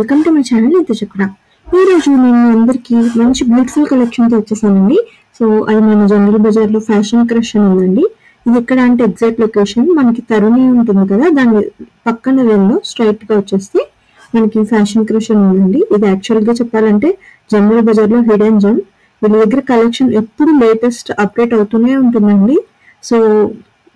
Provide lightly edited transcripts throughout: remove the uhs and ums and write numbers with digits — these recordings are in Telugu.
వెల్కమ్ టు మై ఛానల్ ఇంత చెప్పిన ఈ రోజు నేను అందరికి మంచి బ్యూటిఫుల్ కలెక్షన్ తో వచ్చేసానండి. సో అది మన జనరల్ బజార్ లో ఫ్యాషన్ క్రష్ అని ఉందండి. ఇది ఎక్కడ అంటే ఎగ్జాక్ట్ లొకేషన్ మనకి తరుణి ఉంటుంది కదా, దాని పక్కన వెళ్ళి స్ట్రైట్ గా వచ్చేస్తే మనకి ఫ్యాషన్ క్రష్ అని ఉందండి. ఇది యాక్చువల్ గా చెప్పాలంటే జనరల్ బజార్ లో హిడెన్ జెమ్. వీళ్ళ దగ్గర కలెక్షన్ ఎప్పుడు లేటెస్ట్ అప్డేట్ అవుతూనే ఉంటుందండి. సో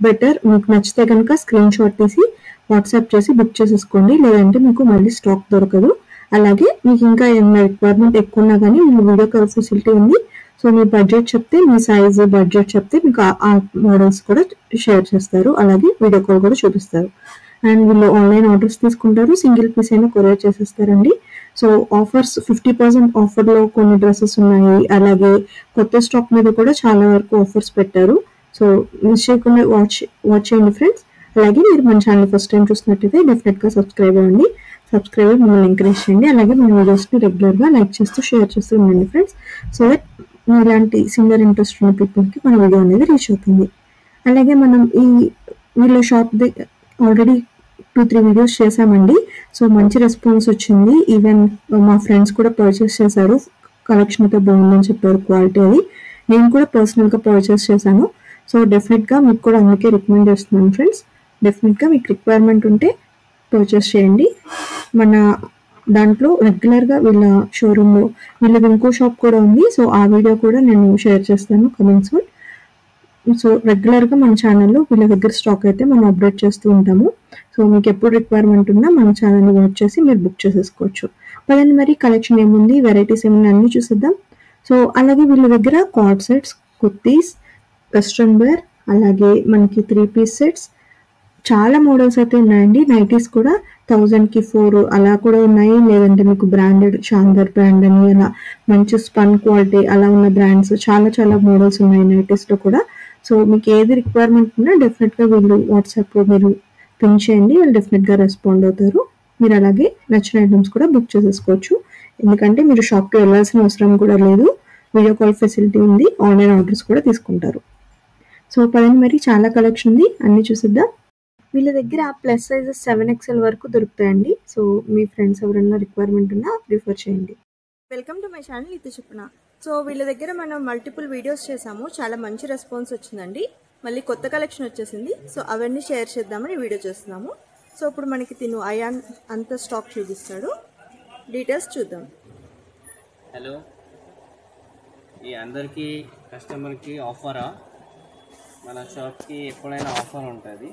బెటర్ మీకు నచ్చితే కనుక స్క్రీన్ షాట్ తీసి వాట్సాప్ చేసి బుక్ చేసేసుకోండి, లేదంటే మీకు మళ్ళీ స్టాక్ దొరకదు. అలాగే మీకు ఇంకా ఏమైనా రిక్వైర్మెంట్ ఎక్కువ ఉన్నా కానీ మీకు వీడియో కాల్ ఫెసిలిటీ ఉంది. సో మీ బడ్జెట్ చెప్తే, మీ సైజ్ బడ్జెట్ చెప్తే మీకు ఆ మోడల్స్ కూడా షేర్ చేస్తారు, అలాగే వీడియో కాల్ కూడా చూపిస్తారు. అండ్ వీళ్ళు ఆన్లైన్ ఆర్డర్స్ తీసుకుంటారు, సింగిల్ పీస్ అయినా కొరియర్ చేసేస్తారండి. సో ఆఫర్స్ 50% ఆఫర్లో కొన్ని డ్రెస్సెస్ ఉన్నాయి, అలాగే కొత్త స్టాక్ మీద కూడా చాలా వరకు ఆఫర్స్ పెట్టారు. సో మిస్ చేయకుండా వాచ్ చేయండి ఫ్రెండ్స్. అలాగే మీరు మన ఛానల్ ఫస్ట్ టైం చూసినట్టయితే డెఫినెట్గా సబ్స్క్రైబ్ అవ్వండి. సబ్స్క్రైబ్ అయ్యి మిమ్మల్ని ఎంకరేజ్ చేయండి. అలాగే మన వీడియోస్ని రెగ్యులర్గా లైక్ చేస్తూ షేర్ చేస్తూ ఉండండి ఫ్రెండ్స్. సో దట్ ఇలాంటి సిమిలర్ ఇంట్రెస్ట్ ఉన్న పీపుల్కి మన వీడియో అనేది రీచ్ అవుతుంది. అలాగే మనం వీళ్ళ షాప్ ఆల్రెడీ 2-3 వీడియోస్ చేసామండి. సో మంచి రెస్పాన్స్ వచ్చింది. ఈవెన్ మా ఫ్రెండ్స్ కూడా పర్చేస్ చేశారు, కలెక్షన్ అయితే బాగుందని చెప్పారు, క్వాలిటీ అది. నేను కూడా పర్సనల్గా పర్చేస్ చేశాను. సో డెఫినెట్గా మీకు కూడా అందుకే రికమెండ్ చేస్తున్నాను ఫ్రెండ్స్. డెఫినెట్గా మీకు రిక్వైర్మెంట్ ఉంటే పర్చేస్ చేయండి. మన దాంట్లో రెగ్యులర్గా వీళ్ళ షోరూంలో వీళ్ళది ఇంకో షాప్ కూడా ఉంది. సో ఆ వీడియో కూడా నేను షేర్ చేస్తాను కమింగ్ సూన్. సో రెగ్యులర్గా మన ఛానల్లో వీళ్ళ దగ్గర స్టాక్ అయితే మనం అప్డేట్ చేస్తూ ఉంటాము. సో మీకు ఎప్పుడు రిక్వైర్మెంట్ ఉన్నా మన ఛానల్ని వాచ్ చేసి మీరు బుక్ చేసేసుకోవచ్చు. పదండి మరి కలెక్షన్ ఏముంది, వెరైటీస్ ఏముంది అన్నీ చూసేద్దాం. సో అలాగే వీళ్ళ దగ్గర coord sets, kurtis, western wear, అలాగే మనకి 3 పీస్ సెట్స్, చాలా మోడల్స్ అయితే ఉన్నాయండి. నైటీస్ కూడా 1000కి 4 అలా కూడా ఉన్నాయి, లేదంటే మీకు బ్రాండెడ్ షాందర్ బ్రాండ్ అని అలా మంచి స్పన్ క్వాలిటీ అలా ఉన్న బ్రాండ్స్ చాలా చాలా మోడల్స్ ఉన్నాయి నైటీస్లో కూడా. సో మీకు ఏది రిక్వైర్మెంట్ ఉన్నా డెఫినెట్గా వీళ్ళు వాట్సాప్లో మీరు పిన్ చేయండి, వాళ్ళు డెఫినెట్గా రెస్పాండ్ అవుతారు. మీరు అలాగే నచ్చిన ఐటమ్స్ కూడా బుక్ చేసేసుకోవచ్చు, ఎందుకంటే మీరు షాప్కి వెళ్ళాల్సిన అవసరం కూడా లేదు. వీడియో కాల్ ఫెసిలిటీ ఉంది, ఆన్లైన్ ఆర్డర్స్ కూడా తీసుకుంటారు. సో పదండి మరి చాలా కలెక్షన్ ఉంది, అన్నీ చూసిద్దాం. వీళ్ళ దగ్గర ప్లస్ సైజెస్ 7XL వరకు దొరుకుతాయండి. సో మీ ఫ్రెండ్స్ ఎవరైనా రిక్వైర్మెంట్ ఉన్నా ప్రిఫర్ చేయండి. వెల్కమ్ టు మై ఛానల్ ఇది చెప్పిన. సో వీళ్ళ దగ్గర మనం మల్టిపుల్ వీడియోస్ చేసాము, చాలా మంచి రెస్పాన్స్ వచ్చిందండి. మళ్ళీ కొత్త కలెక్షన్ వచ్చేసింది, సో అవన్నీ షేర్ చేద్దామని వీడియో చేస్తున్నాము. సో ఇప్పుడు మనకి తిను అయాన్ అంత స్టాక్ చూపిస్తాడు, డీటెయిల్స్ చూద్దాం. హలో, ఈ అందరికీ కస్టమర్కి ఆఫరా? మన షాప్కి ఎప్పుడైనా ఆఫర్ ఉంటుంది.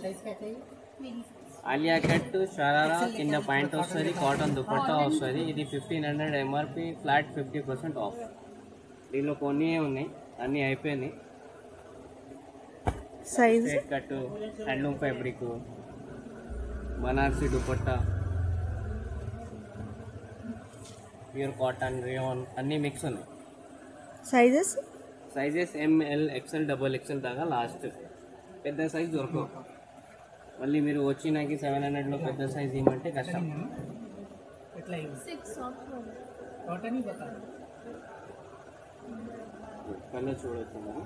ఆలియా కట్ షరారా కింద ప్యాంట్ వస్తుంది, కాటన్ దుపట్టా వస్తుంది. ఇది 1500 ఎంఆర్పి, ఫ్లాట్ 50% ఆఫ్. దీనిలో కొన్ని ఉన్నాయి, అన్నీ అయిపోయినాయి. Size cut, handloom fabric, Banarasi dupatta, pure cotton, rayon అన్నీ మిక్స్ ఉన్నాయి. సైజెస్ ML, XL, XXL దాకా లాస్ట్. పెద్ద సైజ్ దొరకవు. మళ్ళీ మీరు వచ్చి నాకు 700లో పెద్ద సైజ్ ఇవ్వమంటే కష్టం. కలర్ చూడొచ్చు మరి.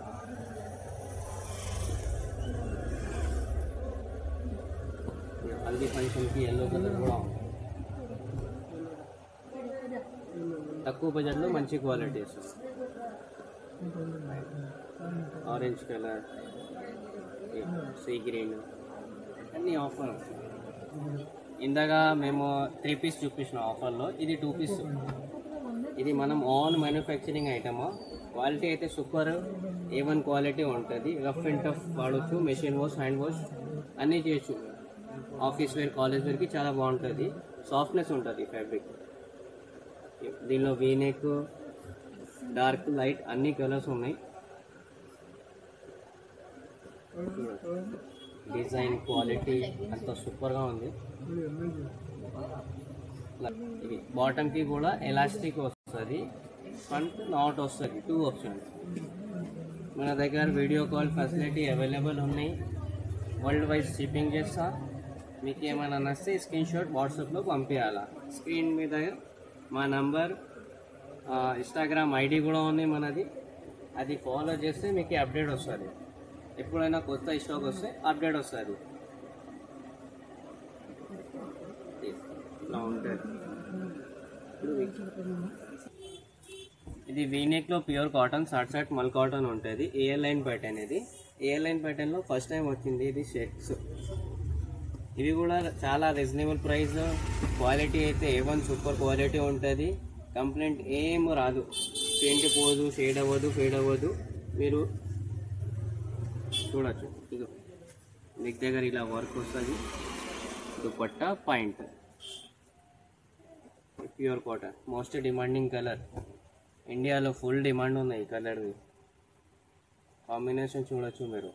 హల్దీ ఫంక్షన్కి ఎల్లో కలర్ కూడా ఉంది. తక్కువ బడ్జెట్లో మంచి క్వాలిటీ వస్తుంది. ఆరెంజ్ కలర్, సీ గ్రీన్ అన్నీ ఆఫర్. ఇందాక మేము 3 పీస్ చూపించిన ఆఫర్లో ఇది 2 పీస్. ఇది మనం ఓన్ మ్యానుఫ్యాక్చరింగ్ ఐటమ్. క్వాలిటీ అయితే సూపర్, A1 క్వాలిటీ ఉంటుంది. రఫ్ అండ్ టఫ్ వాడచ్చు, మెషిన్ వాష్, హ్యాండ్ వాష్ అన్నీ చేయొచ్చు. ఆఫీస్ వేర్, కాలేజ్ వేర్కి చాలా బాగుంటుంది. సాఫ్ట్నెస్ ఉంటుంది ఫ్యాబ్రిక్. దీనిలో వీనెక్, డార్క్, లైట్ అన్ని కలర్స్ ఉన్నాయి. డిజైన్ క్వాలిటీ అంత సూపర్గా ఉంది. ఇది బాటమ్కి కూడా ఎలాస్టిక్ వస్తుంది, ఫ్రంట్ నాట్ వస్తుంది. 2 ఆప్షన్స్. మన దగ్గర వీడియో కాల్ ఫెసిలిటీ అవైలబుల్ ఉన్నాయి. వరల్డ్ వైడ్ షిప్పింగ్ చేస్తా. మీకు ఏమైనా నచ్చితే స్క్రీన్ షాట్ వాట్సాప్లో పంపించాలా. స్క్రీన్ మీద మా నంబర్, ఇన్స్టాగ్రామ్ ఐడి కూడా ఉంది మనది. అది ఫాలో చేస్తే మీకు అప్డేట్ వస్తుంది. ఎప్పుడైనా కొత్త స్టాక్ వస్తే అప్డేట్ వస్తుంది. ఇలా ఉంటుంది. ఇది వీనెక్లో ప్యూర్ కాటన్ షార్ట్ మల్ కాటన్ ఉంటుంది. ఏఎల్ లైన్ ప్యాటర్న్ ఇది. ఏఎల్ లైన్ ప్యాటర్న్లో ఫస్ట్ టైం వచ్చింది ఇది షర్ట్స్. ఇవి కూడా చాలా రీజనబుల్ ప్రైస్. క్వాలిటీ అయితే A1 సూపర్ క్వాలిటీ ఉంటుంది. కంప్లైంట్ ఏం రాదు, పెయింట్ పోదు, షేడ్ అవ్వదు, ఫేడ్ అవ్వదు. మీరు చూడొచ్చు. ఇది నెక్ దగ్గర ఇలా వర్క్ వస్తుంది. Dupatta point pure cotton, most demanding colour. ఇండియాలో ఫుల్ డిమాండ్ ఉంది ఈ కలర్ది. కాంబినేషన్ చూడొచ్చు మీరు.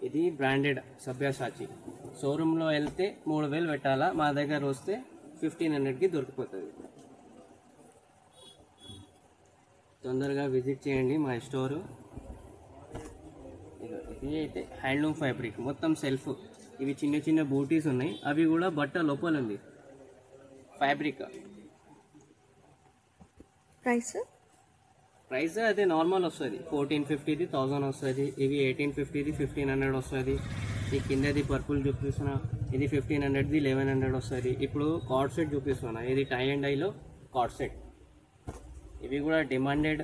ఇది బ్రాండెడ్ సభ్యసాచి. షోరూంలో వెళ్తే 3000 పెట్టాలా, మా దగ్గర వస్తే 1500కి దొరికిపోతుంది. తొందరగా విజిట్ చేయండి మా స్టోరు. ఇది అయితే హ్యాండ్లూమ్ ఫ్యాబ్రిక్, మొత్తం సెల్ఫ్. ఇవి చిన్న చిన్న బూటీస్ ఉన్నాయి, అవి కూడా బట్ట లోపల ఉంది ఫ్యాబ్రిక్. ప్రైస్ అయితే నార్మల్ వస్తుంది, 1450ది 1000 వస్తుంది. ఇవి 1850ది 1500 వస్తుంది. ఈ కిందది పర్పుల్ చూపిస్తున్నా, ఇది 1500ది 1100 వస్తుంది. ఇప్పుడు కార్డ్ సెట్ చూపిస్తున్నా, ఇది టై అండ్ డైలో కార్డ్ సెట్. ఇవి కూడా డిమాండెడ్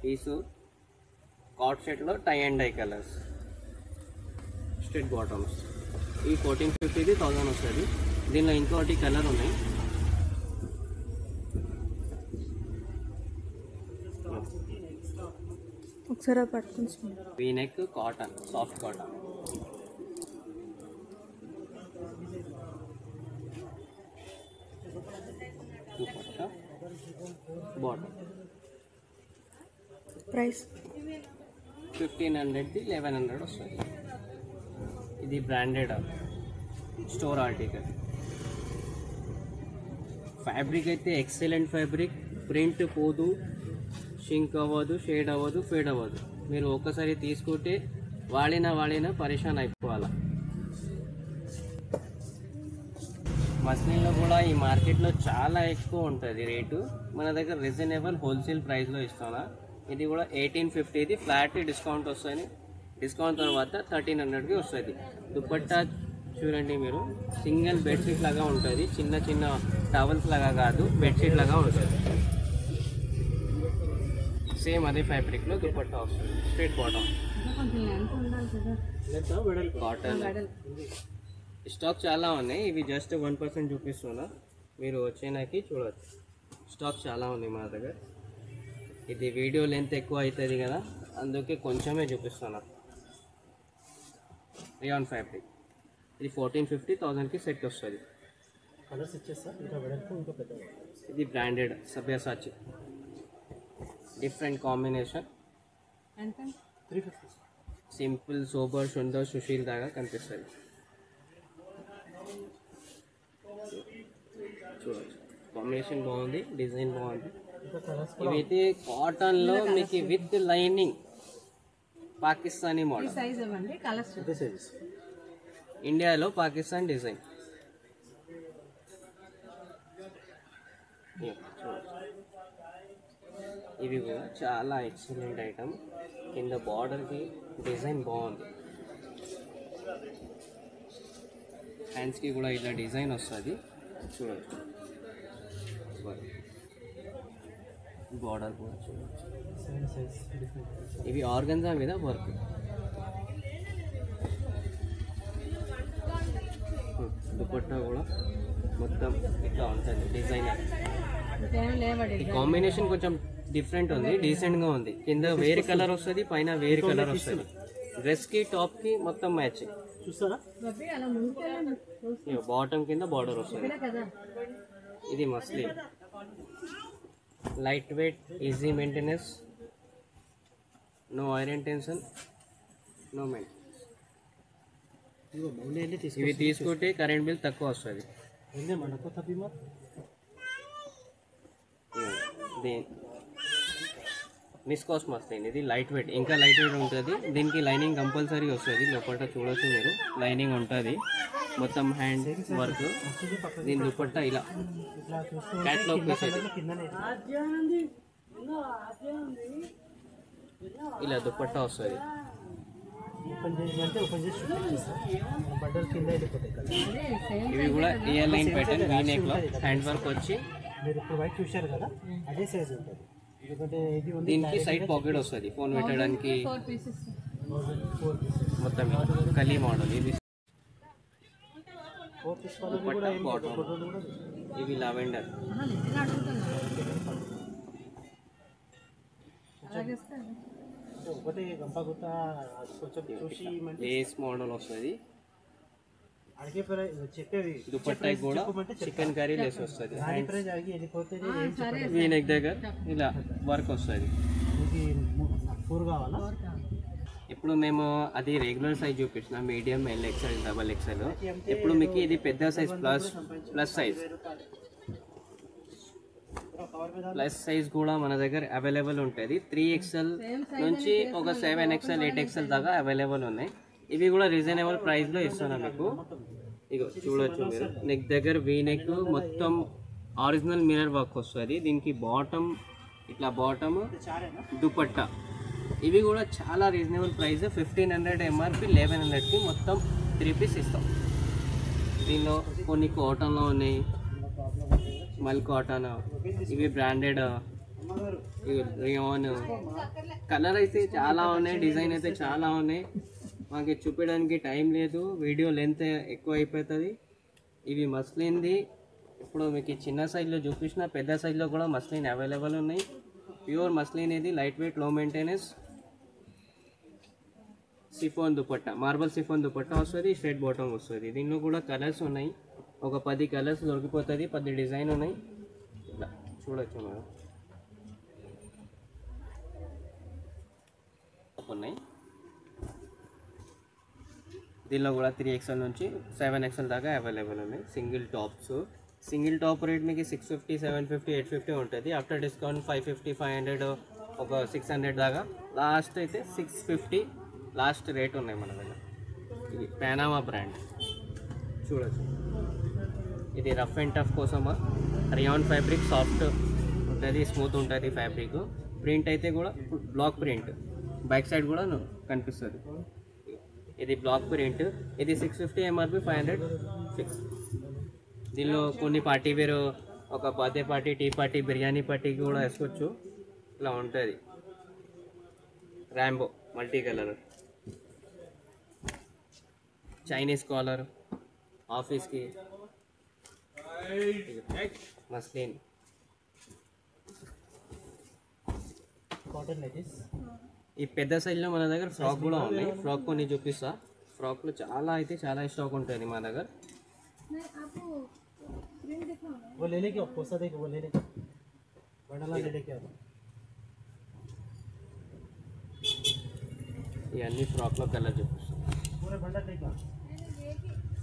పీసు. కార్డ్ సెట్లో tie and dye colours, straight bottoms. ఈ 1450ది 1000 వస్తుంది. దీనిలో ఇంకోటి కలర్ ఉన్నాయి. ఒకసారి పట్టుకుంటున్నాను. V neck cotton, soft cotton. Dupatta bottom. Price 1500ది 1100 వస్తుంది. ఇది బ్రాండెడ్ స్టోర్ ఆర్టికల్. ఫ్యాబ్రిక్ అయితే ఎక్సలెంట్ ఫ్యాబ్రిక్. ప్రింట్ పోదు, షింక్ అవ్వదు, షేడ్ అవ్వదు, ఫేడ్ అవ్వదు. మీరు ఒక్కసారి తీసుకుంటే వాడినా పరేషాన్ అయిపోవాలా. మస్లిన్లో కూడా ఈ మార్కెట్లో చాలా ఎక్కువ ఉంటుంది రేటు. మన దగ్గర రీజనబుల్ హోల్సేల్ ప్రైస్లో ఇస్తున్నా. ఇది కూడా 1850ది ఫ్లాట్ డిస్కౌంట్ వస్తుంది. డిస్కౌంట్ తర్వాత 1300కి వస్తుంది. దుపట్టా చూడండి మీరు, సింగిల్ బెడ్షీట్ లాగా ఉంటుంది. చిన్న చిన్న టవల్స్ లాగా కాదు, బెడ్షీట్ లాగా ఉంటుంది. సేమ్ అదే ఫ్యాబ్రిక్లో దుపట్టా వస్తుంది. Straight bottom, cotton. స్టాక్ చాలా ఉన్నాయి. ఇవి జస్ట్ 1% చూపిస్తున్నా, మీరు వచ్చేనాకి చూడవచ్చు. స్టాక్ చాలా ఉంది మా దగ్గర. ఇది వీడియో లెంత్ ఎక్కువ అవుతుంది కదా, అందుకే కొంచెమే చూపిస్తున్నా. Rayon fabric. ఇది 1450, 1000కి సెట్ వస్తుంది. కలర్స్ ఇచ్చేస్తా, ఇంకా వెడల్పు ఇంకా పెద్దగా. ఇది బ్రాండెడ్ సభ్యసాచి, డిఫరెంట్ కాంబినేషన్. 350. సింపుల్, సోబర్, సుందర్, సుశీల్ దాకా కనిపిస్తుంది. చూడవచ్చు, కాంబినేషన్ బాగుంది, డిజైన్ బాగుంది. ఇంకా కలర్స్ ఇవైతే కాటన్లో మీకు విత్ లైనింగ్, పాకిస్తానీ మోడల్. అదే సైజెస్. ఇండియాలో పాకిస్తాన్ డిజైన్. ఇవి కూడా చాలా ఎక్సలెంట్ ఐటమ్. కింద బార్డర్కి డిజైన్ బాగుంది. హ్యాండ్స్కి కూడా ఇలా డిజైన్ వస్తుంది, చూడవచ్చు. బార్డర్ కూడా చూడవచ్చు. Same size different. ఇవి ఆర్గన్జా మీద వర్క్. దుపట్టా కూడా మొత్తం ఇట్లా ఉంటుంది డిజైనర్. ఈ కాంబినేషన్ కొంచెం డిఫరెంట్ ఉంది, డీసెంట్గా ఉంది. కింద వేరే కలర్ వస్తుంది, పైన వేరే కలర్ వస్తుంది. డ్రెస్కి టాప్కి మొత్తం మ్యాచింగ్. చూస్తారా? బాటమ్ కింద బార్డర్ వస్తుంది. ఇది muslin, light weight, easy maintenance, no iron tension, no maintenance. ఇగో మౌలి వెళ్ళి ఇవి తీసుకుంటే కరెంట్ బిల్ తక్కువ వస్తుంది. మన కొత్త బీమా నిస్కోస్ మస్లిన్. ఇది లైట్ వెయిట్, ఇంకా లైట్ వెయిట్ ఉంటుంది. దీనికి లైనింగ్ కంపల్సరీ వస్తుంది. లోపల చూడొచ్చు మీరు, లైనింగ్ ఉంటుంది. మొత్తం హ్యాండ్ వర్క్. దీని దుపట్టా ఇలా ఇట్లా చూస్తూ క్యాట్లాగ్ పీస్ ఇది. కిందనే ఇలా దుపట్టా వస్తుంది. ఓపెన్ చేసి అంటే ఓపెన్ చేసి చూపిస్తాం బట్టలు కింద వెళ్ళిపోతాయి కదా. ఇవి కూడా రియల్ లైన్ ప్యాటర్న్ వీనెక్లో హ్యాండ్ వర్క్ వచ్చి మీరు ఇప్పుడు వైట్ చూశారు కదా అదే సైజ్ ఉంటుంది. ఎందుకంటే ఇది ఉంది దీనికి సైడ్ పాకెట్ వస్తుంది ఫోన్ పెట్టడానికి 4 pieces. మొత్తం కలీ మోడల్. ఇది 4 తీసుకోవాలి కూడా ఏం బాటమ్. ఫోటోలు కూడా ఇవి లావెండర్. అంటే ఒకటి గంపగుట్ట కొంచెం చూసి లేస్ మోడల్ వస్తుంది. అడిగే చెప్పేది దుపట్టా కూడా చికెన్ కర్రీ లేస్ వస్తుంది. ప్రైజ్ ఆగి వెళ్ళిపోతే ఏం చెప్పండి. వీనెక్ దగ్గర ఇలా వర్క్ వస్తుంది. ఇది 4 కావాలా? ఇప్పుడు మేము అది రెగ్యులర్ సైజ్ చూపించిన మీడియం LXL XXL. ఇప్పుడు మీకు ఇది పెద్ద సైజ్ ప్లస్ సైజ్ కూడా మన దగ్గర అవైలబుల్ ఉంటుంది. 3XL నుంచి ఒక 7XL 8XL దాకా అవైలబుల్ ఉన్నాయి. ఇవి కూడా రీజనబుల్ ప్రైస్లో ఇస్తున్నాం మీకు. ఇగో చూడొచ్చు మీరు, నెక్ దగ్గర వీనెక్ మొత్తం ఒరిజినల్ మిర్రర్ వర్క్ వస్తుంది. దీనికి బాటమ్ ఇట్లా బాటమ్ దుపట్టా. ఇవి కూడా చాలా రీజనబుల్ ప్రైస్. 1500 MRP 1100కి మొత్తం 3 పీస్ ఇస్తాం. దీనిలో కొన్ని కాటన్లో ఉన్నాయి, మల్ కాటన్, ఇవి బ్రాండెడ్, ఇవి రియాన్. కలర్ అయితే చాలా ఉన్నాయి, డిజైన్ అయితే చాలా ఉన్నాయి. మాకు చూపించడానికి టైం లేదు, వీడియో లెంత్ ఎక్కువ అయిపోతుంది. ఇవి మస్లిన్ది. ఇప్పుడు మీకు చిన్న సైజులో చూపించిన పెద్ద సైజులో కూడా మస్లిన్ అవైలబుల్ ఉన్నాయి. ప్యూర్ మస్లిన్ ఇది, లైట్ వెయిట్, లో మెయింటెనెన్స్. సిఫోన్ దుపట్టా, మార్బల్ సిఫోన్ దుపట్టా వస్తుంది, స్ట్రైట్ బాటమ్ వస్తుంది. దీనిలో కూడా కలర్స్ ఉన్నాయి, ఒక 10 కలర్స్ దొరికిపోతుంది, 10 డిజైన్ ఉన్నాయి. ఇట్లా చూడొచ్చు మేడం ఉన్నాయి. దీనిలో కూడా 3XL నుంచి 7XL దాకా అవైలబుల్ ఉన్నాయి. సింగిల్ టాప్ రేట్ మీకు 650, 750, 850 ఉంటుంది. ఆఫ్టర్ డిస్కౌంట్ 550, 500, ఒక 600 దాకా. లాస్ట్ అయితే 650 లాస్ట్ రేట్ ఉన్నాయి మన దగ్గర. ఇది పానామా బ్రాండ్ చూడొచ్చు. ఇది రఫ్ అండ్ టఫ్ కోసమా, రియాన్ ఫ్యాబ్రిక్ సాఫ్ట్ ఉంటుంది, స్మూత్ ఉంటుంది ఫ్యాబ్రిక్. ప్రింట్ అయితే కూడా బ్లాక్ ప్రింట్, బ్యాక్ సైడ్ కూడా కనిపిస్తుంది. ఇది బ్లాక్ ప్రింట్. ఇది 650 MRP 500 ఫిక్స్. దీనిలో కొన్ని పార్టీ వేరు, ఒక birthday party, tea party, biryani పార్టీకి కూడా వేసుకోవచ్చు. ఇలా ఉంటుంది. Rainbow multi colour, Chinese collar, ఆఫీస్కి. Muslin cotton lettuce. ఈ పెద్ద సైజులో మన దగ్గర ఫ్రాక్ కూడా ఉన్నాయి. ఫ్రాక్ కొన్ని చూపిస్తా. ఫ్రాక్లో చాలా అయితే చాలా స్టాక్ ఉంటుంది మా దగ్గర. वो ले लेके पोसा देके वो ले लेके बंडला ले लेके आओ. ఇవన్నీ ఫ్రాక్లో కలర్ చూపిస్తాం. पूरे बंडल लेके आओ.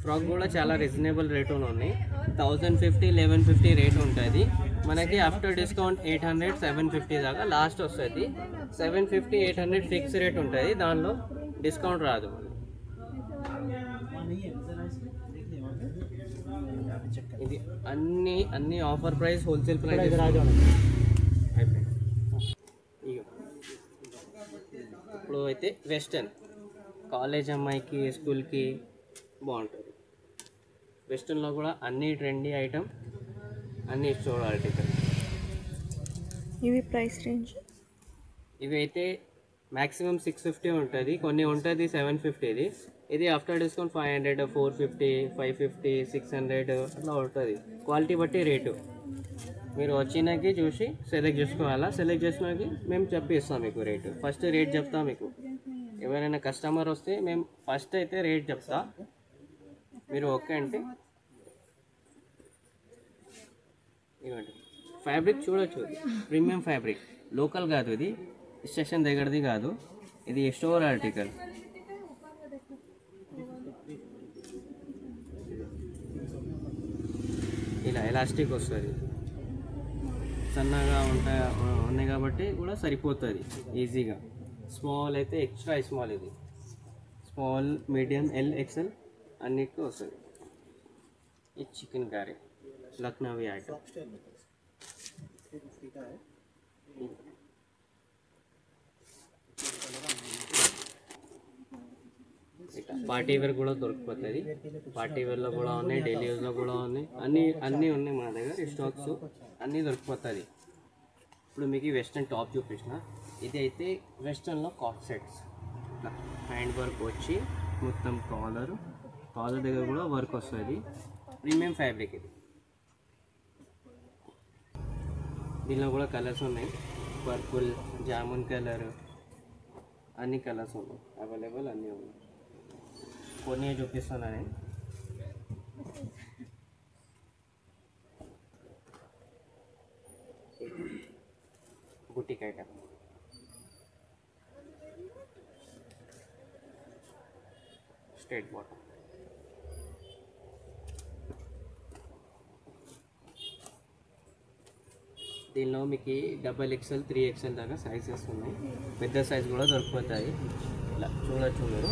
ఫ్రాక్ కూడా చాలా రీజనబుల్ రేట్లో ఉన్నాయి. 1050, 1150 రేట్ ఉంటుంది మనకి. ఆఫ్టర్ డిస్కౌంట్ 800, 750 దాకా లాస్ట్ వస్తుంది. 750, 800 ఫిక్స్ రేట్ ఉంటుంది, దానిలో డిస్కౌంట్ రాదు. ఇది అన్ని ఆఫర్ ప్రైస్, హోల్సేల్ ప్రైస్ అయిపోయింది. ఇప్పుడు అయితే వెస్టర్న్ కాలేజ్ అమ్మాయికి, స్కూల్కి బాగుంటుంది. వెస్టర్న్లో కూడా అన్ని ట్రెండీ ఐటమ్, అన్ని స్టోర్ ఆర్టికల్. ఇవి ప్రైస్ రేంజ్ ఇవి అయితే మ్యాక్సిమం 650 ఉంటుంది, కొన్ని ఉంటుంది 750ది. ఇది ఆఫ్టర్ డిస్కౌంట్ 500, 450, 550, 600 అట్లా ఉంటుంది. క్వాలిటీ బట్టి రేటు. మీరు వచ్చినాకి చూసి సెలెక్ట్ చేసుకోవాలా. సెలెక్ట్ చేసినాకి మేము చెప్పిస్తాం మీకు రేటు. ఫస్ట్ రేట్ చెప్తాం మీకు. ఎవరైనా కస్టమర్ వస్తే మేము ఫస్ట్ అయితే రేట్ చెప్తా, మీరు ఓకే అంటే ఇవ్వండి. ఫ్యాబ్రిక్ చూడొచ్చు, ప్రీమియం ఫ్యాబ్రిక్, లోకల్ కాదు, ఇది స్టేషన్ దగ్గరది కాదు, ఇది స్టోర్ ఆర్టికల్. ఇలా ఎలాస్టిక్ వస్తుంది, సన్నగా ఉన్నాయి కాబట్టి కూడా సరిపోతుంది ఈజీగా. స్మాల్ అయితే ఎక్స్ట్రా స్మాల్, ఇది స్మాల్, మీడియం, LXL అన్నిటికీ వస్తుంది. ఇది chicken curry Lucknowi item. Party wear కూడా దొరికిపోతుంది. పార్టీ వేర్లో కూడా ఉన్నాయి, డైలీ యూస్లో కూడా ఉన్నాయి, అన్నీ ఉన్నాయి మన దగ్గర. స్టాక్స్ అన్నీ దొరికిపోతుంది. ఇప్పుడు మీకు వెస్ట్రన్ టాప్ చూపించిన, ఇది అయితే వెస్ట్రన్లో కాట్ సెట్స్. హ్యాండ్ వర్క్ వచ్చి మొత్తం కాలర్ దగ్గర కూడా వర్క్ వస్తుంది. ప్రీమియం ఫ్యాబ్రిక్ ఇది. దీనిలో కూడా కలర్స్ ఉన్నాయి, పర్పుల్, జామున్ కలర్, అన్ని కలర్స్ ఉన్నాయి అవైలబుల్, అన్నీ ఉన్నాయి. కొన్ని చూపిస్తున్నా నేను. Boutique item, straight bottom. దీనిలో మీకు XXL 3XL దాకా సైజెస్ ఉన్నాయి. పెద్ద సైజ్ కూడా దొరికిపోతాయి. ఇలా చూడొచ్చు మీరు,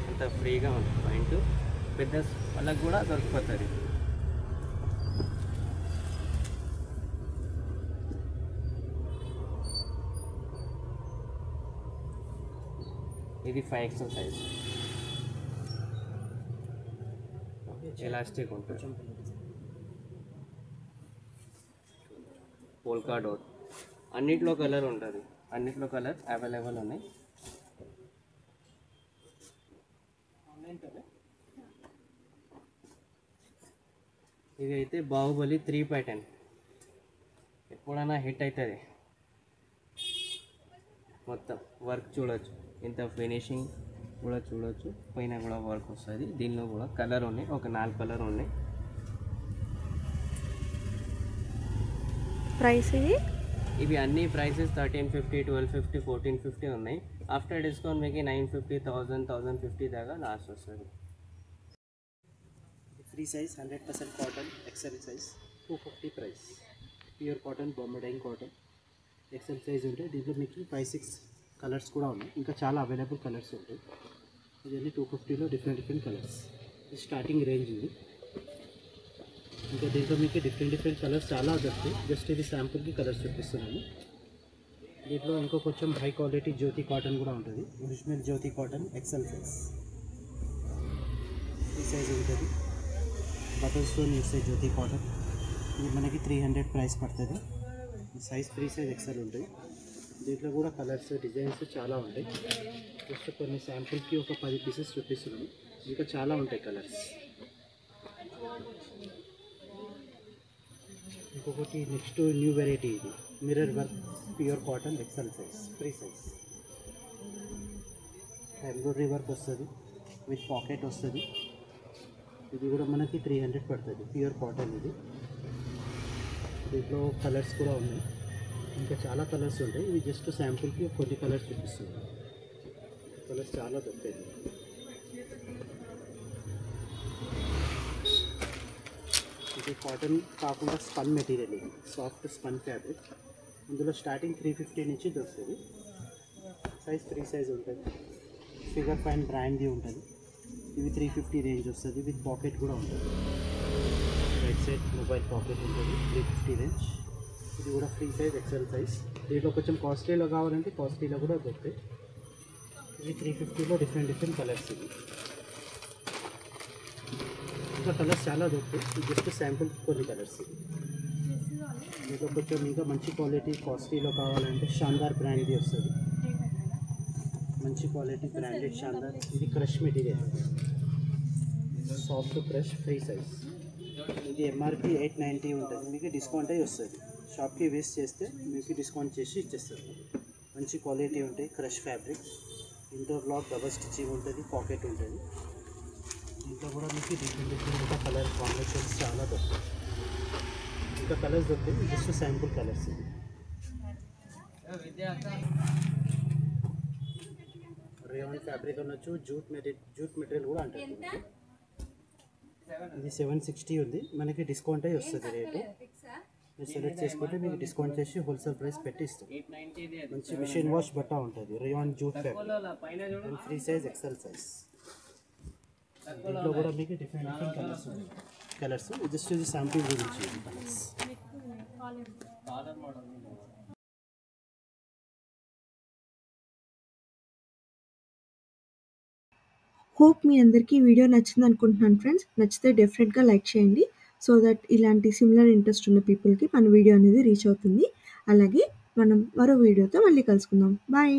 అంత ఫ్రీగా ఉంటుంది. పాయింట్ పెద్ద వాళ్ళకి కూడా దొరికిపోతుంది. ఇది 5XL సైజ్, ఎలాస్టిక్ ఉంటుంది. పోల్కా డాట్, అన్నిట్లో కలర్ ఉంటుంది, అన్నిట్లో కలర్ అవైలబుల్ ఉన్నాయి. ఇది అయితే బాహుబలి 3 ప్యాటర్న్, ఎప్పుడైనా హిట్ అవుతుంది. మొత్తం వర్క్ చూడొచ్చు, ఇంత ఫినిషింగ్ కూడా చూడొచ్చు. పైన కూడా వర్క్ వస్తుంది. దీనిలో కూడా కలర్ ఉన్నాయి, ఒక 4 కలర్ ఉన్నాయి. ప్రైస్ ఇవి అన్ని ప్రైసెస్ 1350, 1250, 1450 ఉన్నాయి. ఆఫ్టర్ డిస్కౌంట్ మీకు 950, 1000, 1050 దాకా లాస్ట్ వస్తుంది. Free size 100% cotton, XL size 250 price. Pure cotton, Bombay Dyeing cotton, XL size ఉంటాయి. దీంట్లో మీకు 5-6 కలర్స్ కూడా ఉన్నాయి, ఇంకా చాలా అవైలబుల్ కలర్స్ ఉంటాయి. ఇవన్నీ 250లో డిఫరెంట్ కలర్స్. ఇది స్టార్టింగ్ రేంజ్ ఇది. ఇంకా దీంట్లో మీకు డిఫరెంట్ కలర్స్ చాలా దొరుకుతాయి. జస్ట్ ఇది శాంపుల్కి కలర్స్ చూపిస్తున్నాను. దీంట్లో ఇంకో కొంచెం హై క్వాలిటీ జ్యోతి కాటన్ కూడా ఉంటుంది. ఒరిజినల్ జ్యోతి కాటన్, ఎక్సెల్ సైజ్. ఈ సైజ్ ఉంటుంది. బటర్ స్టోన్ యూస్ జ్యోతి కాటన్. ఇది మనకి 300 ప్రైస్ పడుతుంది. ఈ సైజ్ ఫ్రీ సైజ్ ఎక్సెల్ ఉంటుంది. దీంట్లో కూడా కలర్స్, డిజైన్స్ చాలా ఉంటాయి. జస్ట్ కొన్ని శాంపుల్కి ఒక 10 పీసెస్ చూపిస్తున్నాను. ఇంకా చాలా ఉంటాయి కలర్స్. ఇంకొకటి నెక్స్ట్ న్యూ వెరైటీ, ఇది mirror work pure cotton, XL size, free size. Embroidery work వస్తుంది, విత్ పాకెట్ వస్తుంది. ఇది కూడా మనకి 300 పడుతుంది. ప్యూర్ కాటన్ ఇది. దీంట్లో కలర్స్ కూడా ఉన్నాయి, ఇంకా చాలా కలర్స్ ఉంటాయి. ఇవి జస్ట్ శాంపుల్కి కొన్ని కలర్స్ చూపిస్తుంది. కలర్స్ చాలా దొరుకుతాయి. ఇది కాటన్ కాకుండా స్పన్ మెటీరియల్, ఇది సాఫ్ట్ స్పన్ ఫ్యాబ్రిక్. ఇందులో స్టార్టింగ్ 350 నుంచి దొరుకుతుంది. సైజ్ ఫ్రీ సైజ్ ఉంటుంది. ఫిగర్ ఫైన్ బ్రాండ్ది ఉంటుంది. ఇవి 350 రేంజ్ వస్తుంది. విత్ పాకెట్ కూడా ఉంటుంది. రైట్ సైడ్ మొబైల్ పాకెట్ ఉంటుంది. 350 రేంజ్. ఇది కూడా ఫ్రీ సైజ్, ఎక్సెల్ సైజ్. దీంట్లో కొంచెం కాస్ట్లీలో కావాలంటే కాస్ట్లీలో కూడా దొరుకుతాయి. ఇవి 350లో డిఫరెంట్ కలర్స్. ఇవి ఇంకా కలర్స్ చాలా దొరుకుతాయి. ఇది జస్ట్ శాంపుల్ కొన్ని కలర్స్. ఇవి దీంట్లో కొంచెం ఇంకా మంచి క్వాలిటీ కాస్ట్లీలో కావాలంటే షాందార్ బ్రాండ్ది వస్తుంది. మంచి క్వాలిటీ బ్రాండెడ్ షాందార్. ఇది crush material, soft crush, free size. ఇది ఎంఆర్పి 890 ఉంటుంది. మీకు డిస్కౌంట్ అయ్యి వస్తుంది. షాప్కి వేస్ట్ చేస్తే మీకు డిస్కౌంట్ చేసి ఇచ్చేస్తారు. మంచి క్వాలిటీ ఉంటాయి. Crush fabric, interlock, double stitching ఉంటుంది, పాకెట్ ఉంటుంది. దీంట్లో కూడా మీకు డిఫరెంట్ కలర్ కాంబినేషన్స్ చాలా దొరుకుతాయి. ఇంకా కలర్స్ దొరుకుతాయి. Just sample colours. ఇది రేయాన్ ఫ్యాబ్రిక్ అనొచ్చు, జూట్ మెటీరియల్ కూడా అంటారు. ఇది 760 ఉంది. మనకి డిస్కౌంట్ అయ్యి వస్తుంది రేటు. మీరు సెలెక్ట్ చేసుకుంటే మీకు డిస్కౌంట్ చేసి హోల్సేల్ ప్రైస్ పెట్టి ఇస్తాం. మంచి మిషన్ వాష్ బట్ట ఉంటుంది. Rayon jute fabric, free size, XL size. దీంట్లో కూడా మీకు డిఫరెంట్ కలర్స్ జస్ట్ ఇది శాంపిల్ గురించి కలర్స్. హోప్ మీ అందరికీ ఈ వీడియో నచ్చింది అనుకుంటున్నాను ఫ్రెండ్స్. నచ్చితే డెఫినెట్గా లైక్ చేయండి. సో దట్ ఇలాంటి సిమిలర్ ఇంట్రెస్ట్ ఉన్న పీపుల్కి మన వీడియో అనేది రీచ్ అవుతుంది. అలాగే మనం మరో వీడియోతో మళ్ళీ కలుసుకుందాం. బాయ్.